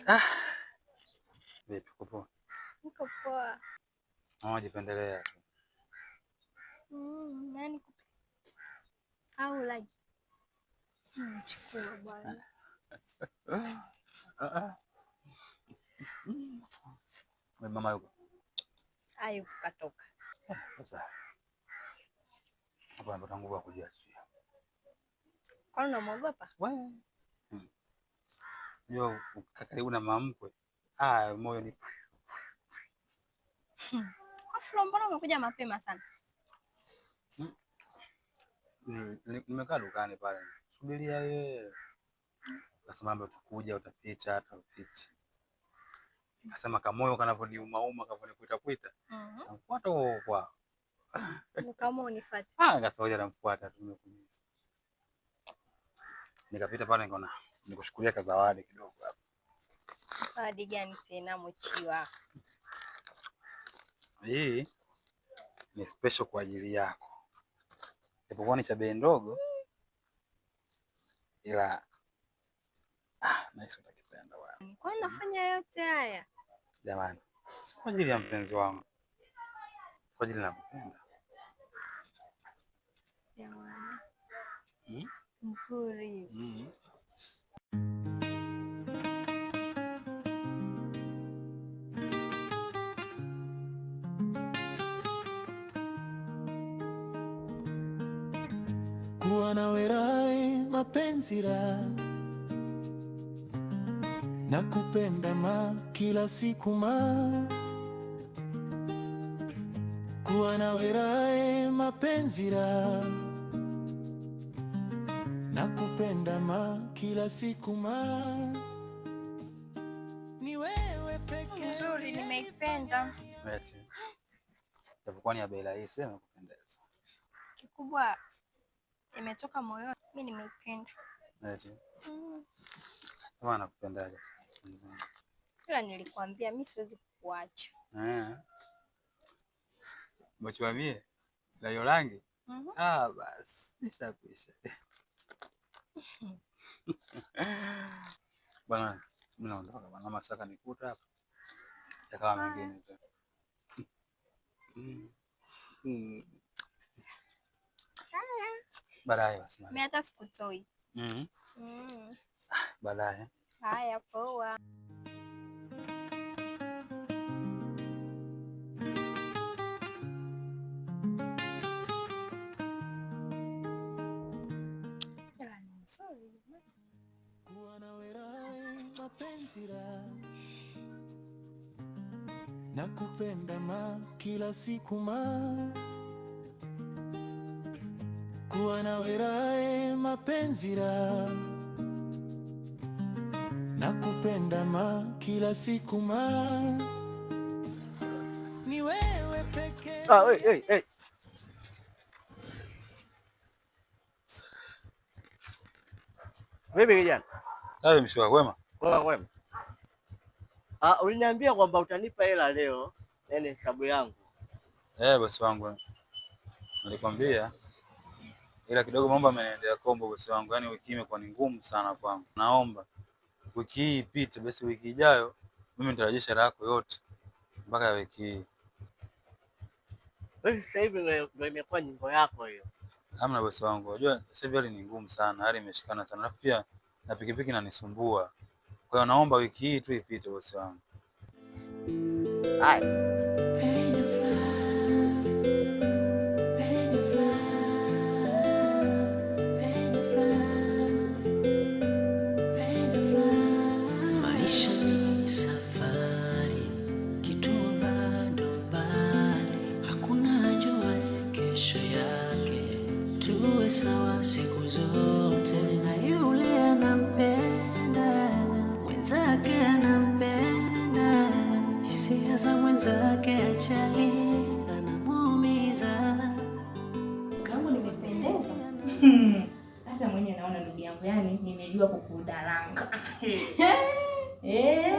Ah, vipi poa? Niko poa. Unajipendelea tu. Nani au like. Chukua bwana. Mama yuko? Ayu katoka. Sasa. Hapa ndo nguvu ya kujiachia. Kwani unamwogopa? Wewe. Yo, karibu na mamkwe. Moyo ni. Afro, mbona umekuja mapema sana? Nimekaa dukani pale. Subiria wewe. Kasema mambo utakuja utapita hata upiti. Kasema kamoyo kanavoniuma kavonikuita. Nafuata kwa. Kama unifuate. Ngasoja namfuata tu nimekumiza. Nikapita pale nikaona nikushukulia kazawadi kidogo hapo. Zawadi gani tena mochiwa? Hii ni special kwa ajili yako. Ipokuwa ni cha bei ndogo ila nice utakipenda wewe. Kwa nini nafanya yote haya? Jamani, si kwa ajili ya mpenzi wangu. Kwa ajili nakupenda. Jamani. Nzuri. Kuwa na wewe mapenzi raha, nakupenda kila siku kuwa na wewe mapenzi raha, nakupenda kila siku ni wewe pekee. Nzuri, nimeipenda. Eti. Japokuwa ni ya bei rahisi nakupendeza. Kikubwa imetoka moyoni. Mimi nimeipenda. Eti. Kama nakupendaje sasa? Ila nilikwambia mimi siwezi kukuacha. Mchwamie la yorangi? Basi nishakwisha. Bwana, mimi naondoka bwana, masaka nikuta hapa. Yakawa mengine tu. Baadaye basi. Mimi hata sikutoi. Baadaye. Haya poa. Kuwa na wewe mapenzi raha, nakupenda kila siku kuwa na wewe mapenzi raha, nakupenda kila siku ni wewe pekee. Hey. Vipi kijana? Mshua kwema? Kwema. Uliniambia kwamba utanipa hela leo, yaani hesabu yangu. Bosi wangu. Nilikwambia ila kidogo mambo yameendelea kombo bosi wangu. Yaani wiki imekuwa ni ngumu sana kwangu. Naomba wiki hii ipite basi wiki ijayo mimi nitarejesha hela yako yote mpaka wiki hii. Wewe sasa hivi ndio imekuwa nyimbo yako hiyo. Hamna bosi wangu. Unajua sasa hivi hali ni ngumu sana, hali imeshikana sana. Alafu pia na pikipiki inanisumbua. Kwa hiyo naomba wiki hii tu ipite bosi wangu. Hai. Maisha ni safari, kituo bado mbali, hakuna jua kesho yake, tuwe sawa siku zote. Na yule anampenda mwenzake, anampenda hisia za mwenzake, ajali anamuumiza. Kama nimependeza hata mwenye naona ndugu yangu, yani nimejua kukudalanga.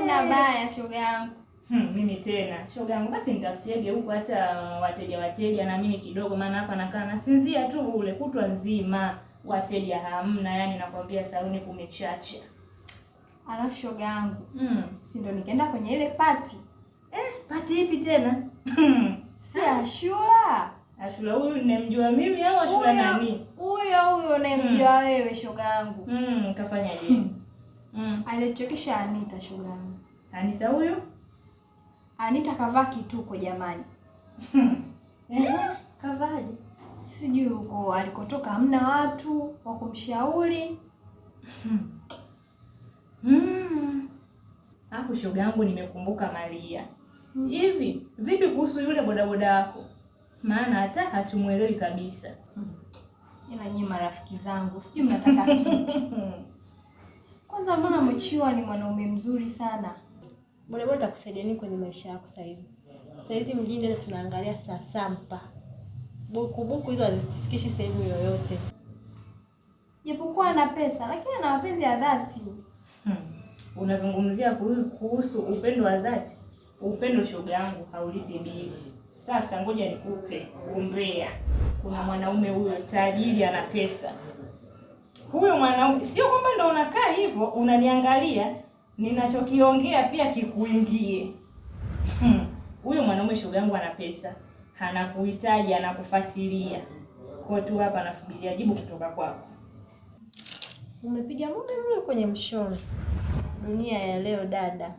Una baya shoga yangu. Mimi tena shoga yangu, basi nitafutiege huko hata wateja na mimi kidogo, maana hapa nakaa nasinzia tu ule kutwa nzima, wateja hamna. Yani nakwambia saluni kumechacha. Alafu shoga yangu, si ndo nikaenda kwenye ile pati. Pati ipi tena? Si Ashura. Ashura huyu nimemjua mimi au Ashura nani? Huyo unayemjua wewe shoga yangu. Kafanyaje? Alichokesha Anita shoga yangu. Anita huyu? Anita kavaa kituko jamani. Kavaje? Sijui huko alikotoka hamna watu wa kumshauri. Alafu shoga yangu nimekumbuka Maria. Hivi, vipi kuhusu yule bodaboda wako? Maana hata hatumuelewi kabisa. Ila nyinyi marafiki zangu, sijui mnataka kipi. Kwanza mbona Mchiwa ni mwanaume mzuri sana. Bodaboda itakusaidia nini kwenye maisha yako sasa hivi? Sasa hizi mjini ndio tunaangalia saa sampa. Buku hizo hazikufikishi sehemu yoyote. Japokuwa ana pesa, lakini ana mapenzi ya dhati. Unazungumzia kuhusu upendo wa dhati? Upendo shoga yangu haulipi bili. Sasa ngoja nikupe umbea. Kuna mwanaume huyo tajiri ana pesa. Huyo mwanaume sio kwamba ndo unakaa hivyo unaniangalia ninachokiongea pia kikuingie. Huyo mwanaume shoga yangu ana pesa. Anakuhitaji, anakufuatilia. Kwa tu hapa nasubiria jibu kutoka kwako. Umepiga mume kwenye mshono. Dunia ya leo dada.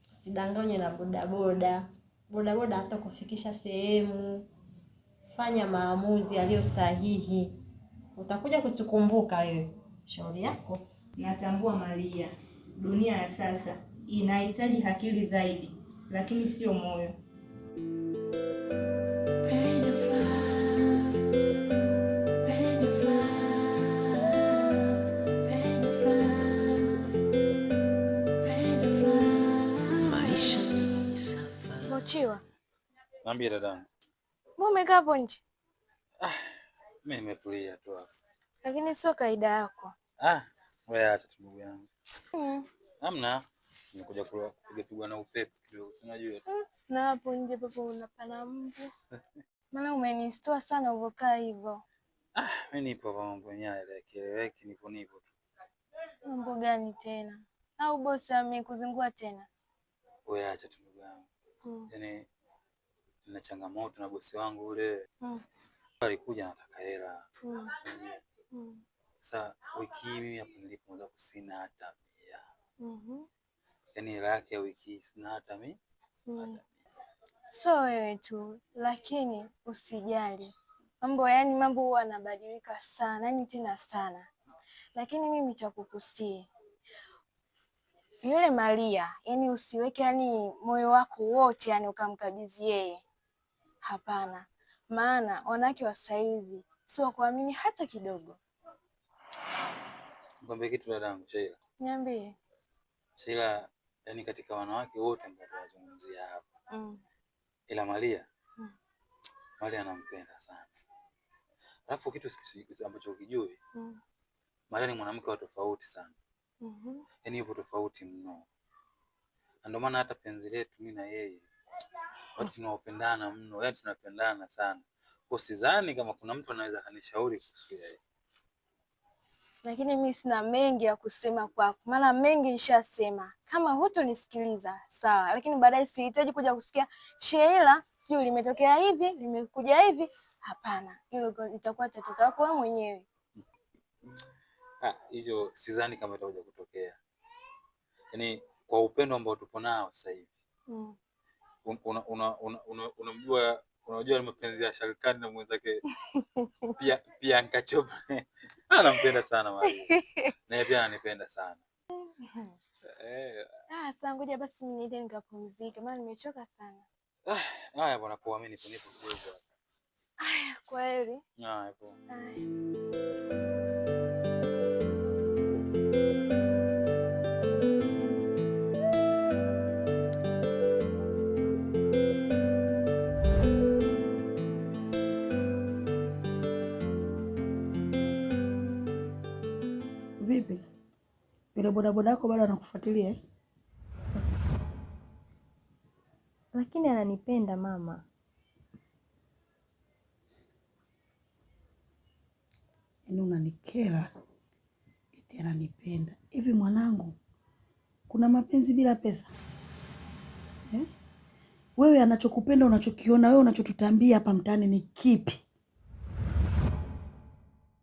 Usidanganywe na bodaboda. Bodaboda hata kufikisha sehemu. Fanya maamuzi yaliyo sahihi. Utakuja kutukumbuka wewe. Shauri yako. Natambua Maria. Dunia ya sasa inahitaji akili zaidi, lakini sio moyo. Mchiwa. Niambie dadangu. Mbona umekaa hapo nje? Mimi nimetulia tu hapa. Lakini sio kaida yako. Wewe acha tu ndugu yangu. Hamna. Nimekuja kupiga na upepo kidogo, si unajua. Na hapo nje pepo unapana mbu. Maana umenistua sana uvokaa hivyo. Mimi nipo kwa mambo yenyewe kieleweki, nipo tu. Mambo gani tena? Au bosi amekuzingua tena? Wewe acha tu ndugu yangu. Yaani nina changamoto na bosi wangu ule. Alikuja anataka hela. Sasa wiki hii mimi hapo nilipoanza kusina hata mia. Yaani hela yake ya wiki hii sina hata mia. So wewe tu, lakini usijali. Mambo huwa yanabadilika sana, yani tena sana. Lakini mimi cha kukusia. Yule Maria, yani usiweke yani moyo wako wote yani ukamkabidhi yeye. Hapana. Maana wanawake wa sasa hivi sio kuamini hata kidogo. Nikwambie kitu dadangu Sheila. Niambie. Sheila, yani katika wanawake wote ambao tunazungumzia hapa. Ila Maria. Maria anampenda sana. Alafu kitu ambacho ukijui. Maria ni mwanamke wa tofauti sana. Yaani yupo tofauti mno. Ndio maana hata penzi letu mimi na yeye watu tunaopendana mno, yaani tunapendana sana. Kwa sidhani kama kuna mtu anaweza kanishauri kuhusu yeye. Lakini mimi sina mengi ya kusema kwako. Maana mengi nishasema. Kama hutonisikiliza, sawa. Lakini baadaye sihitaji kuja kusikia Sheila, sio limetokea hivi, limekuja hivi. Hapana. Hilo litakuwa tatizo lako wewe mwenyewe. Hizo sidhani kama itakuja kutokea. Yaani kwa upendo ambao tupo nao sasa hivi. Unajua mapenzi ya Sharkani na mwenzake pia Ankachopa. Anampenda sana Maria. Na yeye pia ananipenda sana. Sasa ngoja basi mimi niende nikapumzike maana nimechoka sana. Haya bwana, poa, mimi nipo kidogo. Kwaheri. Haya poa. Vipi? Yule bodaboda yako bado anakufuatilia? Lakini ananipenda mama. Yaani unanikera. Eti ananipenda. Hivi mwanangu, Kuna mapenzi bila pesa eh? Wewe anachokupenda, unachokiona wewe, unachotutambia hapa mtaani ni kipi?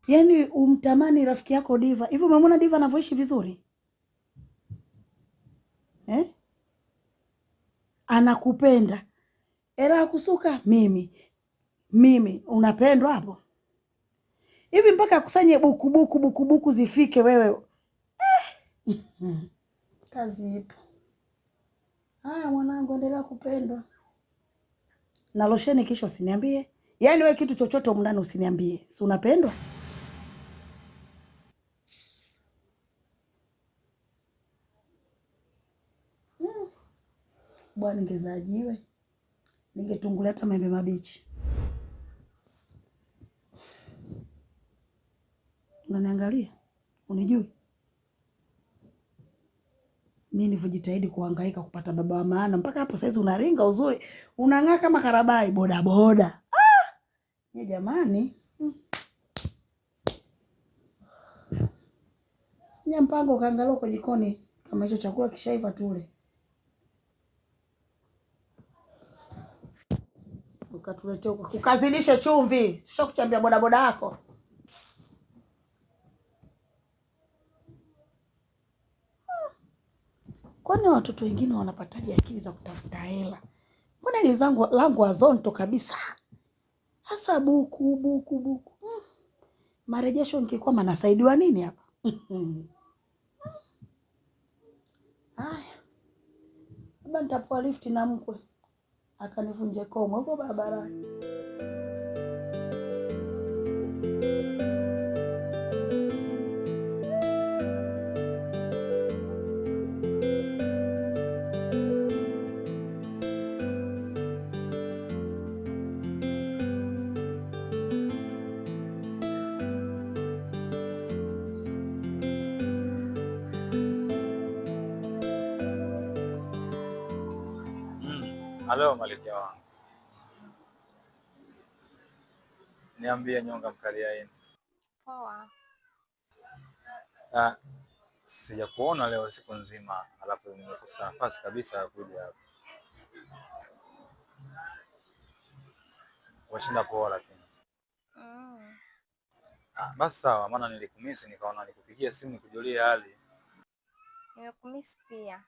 Yaani umtamani rafiki yako Diva. Hivi umemwona Diva anavyoishi vizuri? Eh? Anakupenda. Ela kusuka mimi unapendwa hapo? Hivi mpaka akusanye buku zifike wewe. Kazi ipo. Haya mwanangu, endelea kupendwa. Na losheni kisha usiniambie. Yaani wewe kitu chochote umndani usiniambie. Si unapendwa? Bwana ningezajiwe. Ningetungulia hata maembe mabichi. Unaniangalia? Unijui? Mimi nilivyojitahidi kuhangaika kupata baba wa maana mpaka hapo saizi unaringa uzuri. Unang'aa kama karabai boda. Ni jamani. Nya mpango kaangalia kwa jikoni kama hicho chakula kishaiva tule. Ukatuletea ukazidisha chumvi. Tushakuchambia boda yako. Kwani watoto wengine wanapataje akili za kutafuta hela? Mbona ni langu azonto kabisa. Hasa buku. Marejesho nikikuwa manasaidiwa nini hapa? Haya. Baba nitapoa lift na mkwe. Akanivunje komo huko barabarani. Halo Malkia wangu. Niambie nyonga mkalia yenu. Poa. Sijakuona leo siku nzima, alafu nimekosa nafasi kabisa ya kuja hapa. Washinda poa lakini. Basi sawa, maana nilikumisi nikaona nikupigia simu nikujulie hali. Nimekumisi pia.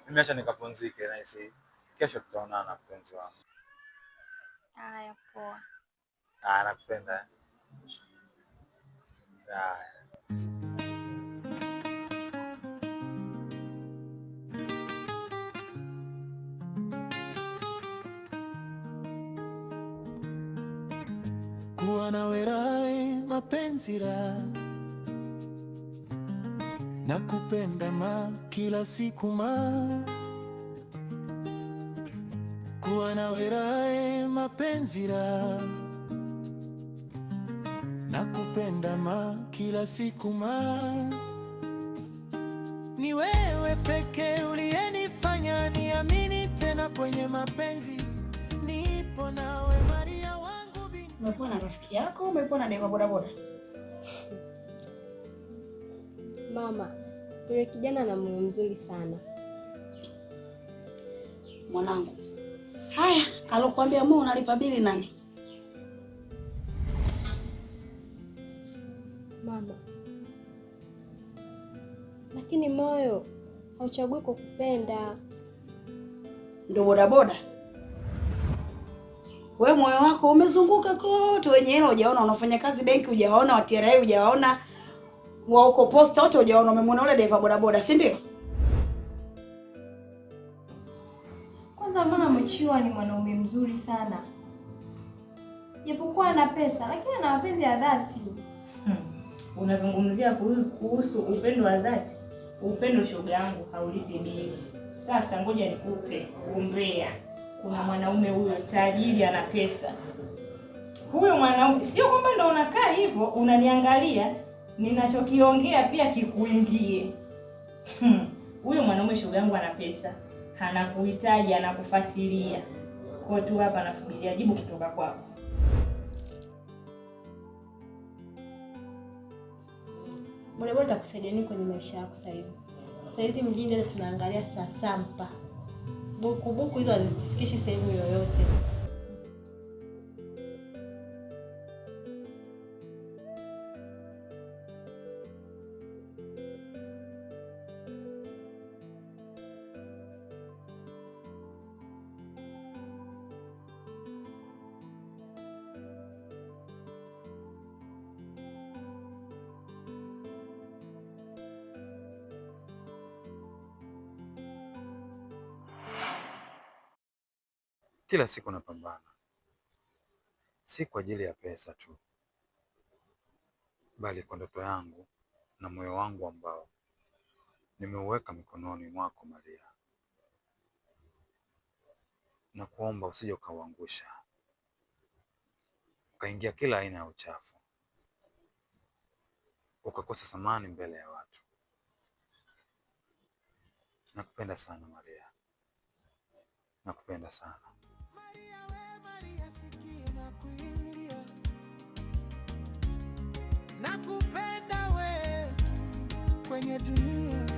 Mimi acha nikapumzike na hisi kesho tutaonana mpenzi wangu. Haya poa. Nakupenda. Kuwa na wewe mapenzi raha, nakupenda kila siku kuwa na wewe mapenzi raha, nakupenda kila siku ni wewe pekee uliyenifanya niamini tena kwenye mapenzi. Nipo nawe Maria wangu binti. Umepoa na rafiki yako, umepoa na Deva boda. Mama, yule kijana ana moyo mzuri sana. Mwanangu. Haya, alokuambia Mungu unalipa bili nani? Mama. Lakini moyo hauchagui kukupenda. Ndio boda. Wewe moyo wako umezunguka kote, wenye hela hujaona, unafanya kazi benki hujaona, wa TRA hujaona, wa uko posta wote hujaona, umemwona yule Deva boda, si ndio? Kwanza mama Mchua ni mwanaume mzuri sana. Japokuwa ana pesa, lakini ana mapenzi ya dhati. Unazungumzia kuhusu upendo wa dhati? Upendo shoga yangu haulipi bili. Sasa ngoja nikupe umbea. Kuna mwanaume huyo tajiri ana pesa. Huyo mwanaume sio kwamba ndo unakaa hivyo unaniangalia ninachokiongea pia kikuingie. Huyo mwanaume shoga yangu ana pesa. Anakuhitaji, anakufuatilia. Kwa tu hapa nasubiria jibu kutoka kwako. Bodaboda itakusaidia nini kwenye maisha yako sasa hivi? Saizi mjini ndio tunaangalia sasampa. Buku hizo hazikufikishi sehemu yoyote. Kila siku napambana, si kwa ajili ya pesa tu, bali kwa ndoto yangu na moyo wangu ambao nimeuweka mikononi mwako Maria. Na kuomba usije ukauangusha, ukaingia kila aina ya uchafu, ukakosa thamani mbele ya watu. Nakupenda sana Maria, nakupenda sana. Nakupenda wewe kwenye dunia.